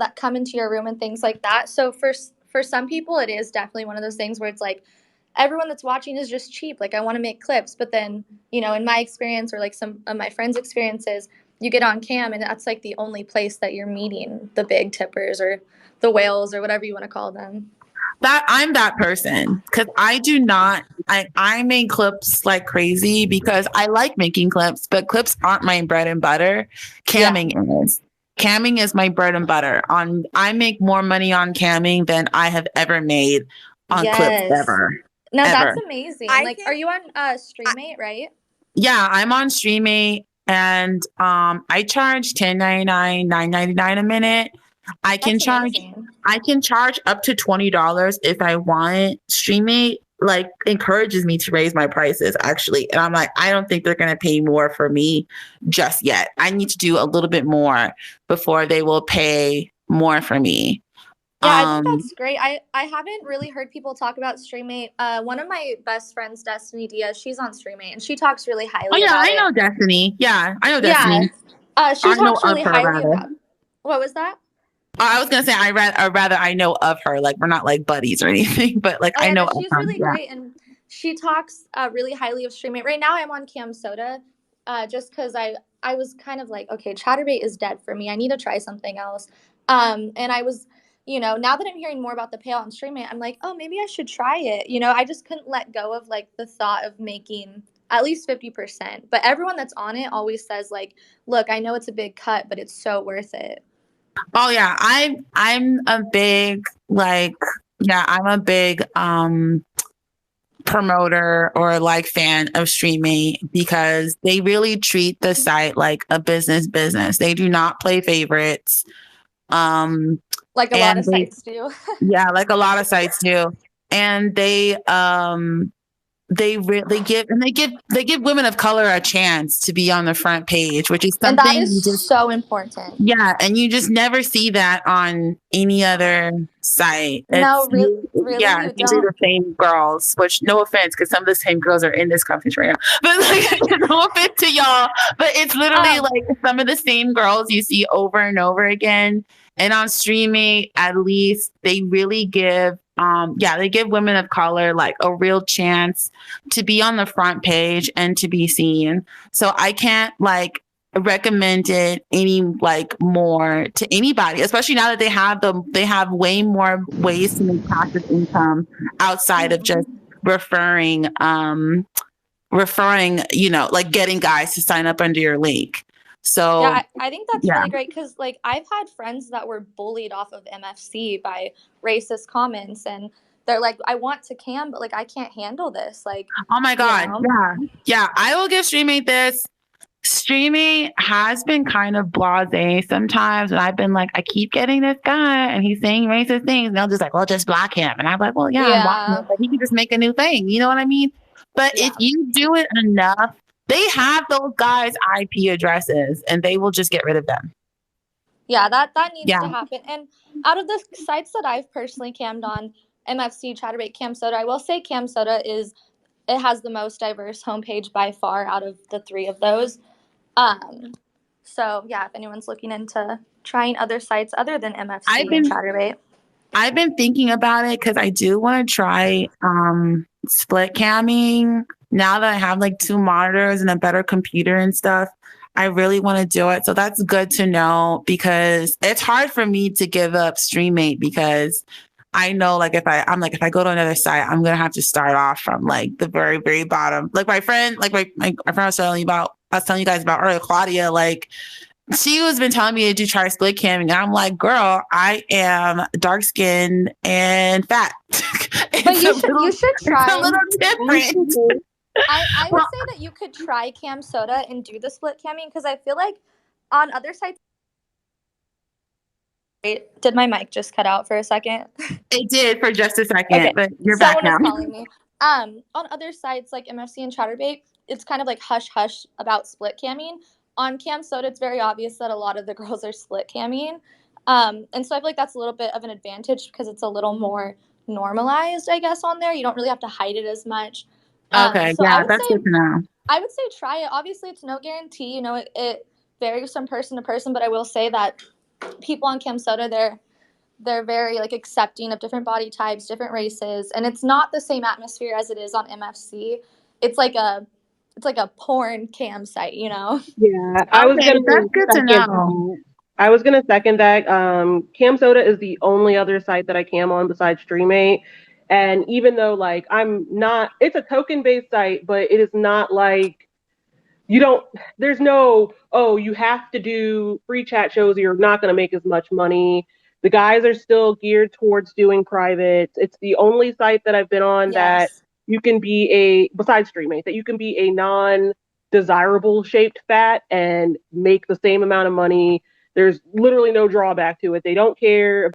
that come into your room and things like that. So for some people, it is definitely one of those things where it's like everyone that's watching is just cheap. Like I want to make clips, but then in my experience or like some of my friends' experiences, you get on cam and that's like the only place that you're meeting the big tippers or the whales or whatever you want to call them. That I'm that person because I do not. I make clips like crazy because I like making clips, but clips aren't my bread and butter. Yeah. Camming is. Camming is my bread and butter. I make more money on camming than I have ever made on clips Yes. ever. Now Ever. that's amazing. I Like, can- are you on I- Streammate, right? Yeah, I'm on Streamate and I charge $10.99, $9.99 a minute. That's amazing. I can charge up to $20 if I want. Streamate like encourages me to raise my prices actually. And I'm like, I don't think they're gonna pay more for me just yet. I need to do a little bit more before they will pay more for me. Yeah, I think that's great. I haven't really heard people talk about Streammate. One of my best friends, Destiny Diaz, she's on Streammate, and she talks really Oh highly yeah, about I it. know Destiny. Yeah, I know Yeah, Destiny. she I know talks of really her highly rather. about. What was that? I was gonna say rather I know of her. Like we're not like buddies or anything, but like Oh I yeah, know no, of she's her. really Yeah. great, and she talks really highly of Streammate. Right now, I'm on Cam Soda, just because I was kind of like, okay, ChatterBait is dead for me. I need to try something else. And I was, now that I'm hearing more about the payout on Streammate, I'm like, oh, maybe I should try it. I just couldn't let go of like the thought of making at least 50%. But everyone that's on it always says like, look, I know it's a big cut, but it's so worth it. Oh yeah, I'm a big like yeah, I'm a big promoter or like fan of Streaming because they really treat the site like a business. They do not play favorites. Like a lot And of sites do. yeah, like a lot of sites do. And they give women of color a chance to be on the front page, which is And that something you is just so important. yeah, and you just never see that on any other site. No, really, Yeah, you it's usually the don't. same girls. Which no offense, because some of the same girls are in this country right now. But like, no offense to y'all, but it's literally Um, like some of the same girls you see over and over again. And on Streaming, at least they really give they give women of color like a real chance to be on the front page and to be seen. So I can't like recommend it any like more to anybody, especially now that they have way more ways to make passive income outside of just referring like getting guys to sign up under your link. So yeah, I think that's yeah. really great because, like, I've had friends that were bullied off of MFC by racist comments, and they're like, "I want to cam, but like, I can't handle this." Like, Oh my God. Yeah. I will give Streaming this. Streaming has been kind of blasé sometimes, and I've been like, I keep getting this guy, and he's saying racist things, and they'll just like, well, just block him, and I'm like, well, yeah, I'm blocking him, but he can just make a new thing, you know what I mean? But if you do it enough, they have those guys' IP addresses, and they will just get rid of them. Yeah, that needs to happen. And out of the sites that I've personally cammed on, MFC, ChatterBait, Cam Soda, I will say Cam Soda has the most diverse homepage by far out of the three of those. So yeah, if anyone's looking into trying other sites other than MFC and ChatterBait. I've been thinking about it because I do want to try split camming. Now that I have like 2 monitors and a better computer and stuff, I really want to do it. So that's good to know because it's hard for me to give up Streammate because I know like if I go to another site, I'm gonna have to start off from like the very, very bottom. Like my friend, like my friend I was telling you guys about earlier, Claudia, like she was been telling me to try split camming. And I'm like, girl, I am dark skinned and fat. But you should try. It's a little different. I would say that you could try Cam Soda and do the split camming because I feel like on other sites. Wait, did my mic just cut out for a second? It did for just a second, but you're back now. Someone is calling me. On other sites like MFC and ChatterBait, it's kind of like hush hush about split camming. On Cam Soda, it's very obvious that a lot of the girls are split camming. And so I feel like that's a little bit of an advantage because it's a little more normalized, I guess, on there. You don't really have to hide it as much. Okay, so yeah, that's good to know. I would say try it. Obviously, it's no guarantee. It varies from person to person, but I will say that people on Cam Soda, they're very like accepting of different body types, different races, and it's not the same atmosphere as it is on MFC. It's like a it's like a porn cam site, you know. Yeah, I was Okay, gonna that's good to second know. that. I was gonna second that. Cam Soda is the only other site that I cam on besides StreamMate. And even though like I'm not, it's a token based site, but it is not like you don't. There's no you have to do free chat shows or you're not gonna make as much money. The guys are still geared towards doing privates. It's the only site that I've been on that Yes. you can be besides StreamMate, that you can be a non desirable shaped fat and make the same amount of money. There's literally no drawback to it. They don't care